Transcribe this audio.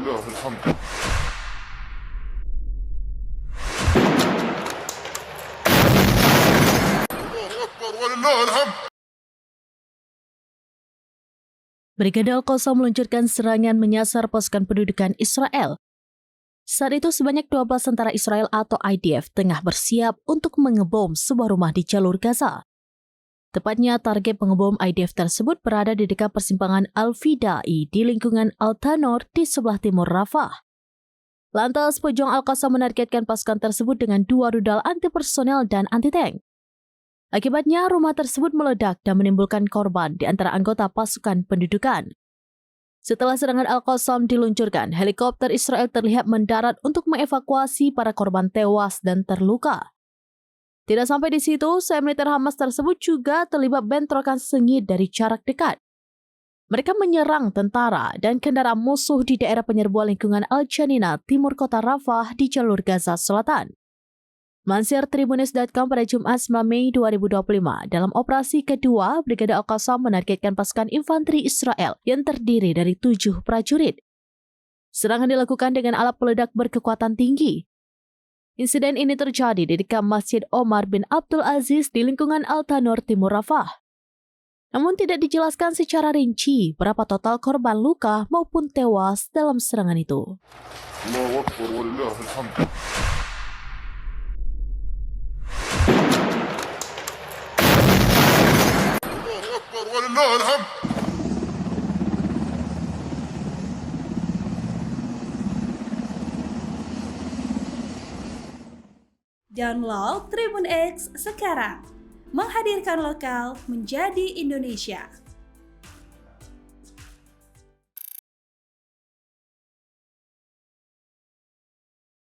ولله الحمد. الله أكبر ولله الحمد. Brigade Al-Qassam meluncurkan serangan menyasar pasukan pendudukan Israel. Saat itu sebanyak 12 tentara Israel atau IDF tengah bersiap untuk mengebom sebuah rumah di jalur Gaza. Tepatnya target pengebom IDF tersebut berada di dekat persimpangan Al-Fidai di lingkungan Al-Tanor di sebelah timur Rafah. Lantas pejuang Al-Qassam menargetkan pasukan tersebut dengan 2 rudal anti-personel dan anti-tank. Akibatnya, rumah tersebut meledak dan menimbulkan korban di antara anggota pasukan pendudukan. Setelah serangan Al-Qassam diluncurkan, helikopter Israel terlihat mendarat untuk mengevakuasi para korban tewas dan terluka. Tidak sampai di situ, sayap militer Hamas tersebut juga terlibat bentrokan sengit dari jarak dekat. Mereka menyerang tentara dan kendaraan musuh di daerah penyerbuan lingkungan Al-Janina, timur kota Rafah di jalur Gaza Selatan. Lansir Tribunes.com pada Jumat 9 Mei 2025, dalam operasi kedua, Brigade Al-Qassam menargetkan pasukan infanteri Israel yang terdiri dari 7 prajurit. Serangan dilakukan dengan alat peledak berkekuatan tinggi. Insiden ini terjadi di dekat Masjid Omar bin Abdul Aziz di lingkungan Al-Tanor, timur Rafah. Namun tidak dijelaskan secara rinci berapa total korban luka maupun tewas dalam serangan itu. الله أكبر ولله الحمد. الله أكبر ولله الحمد. Download Tribun X sekarang, menghadirkan lokal menjadi Indonesia.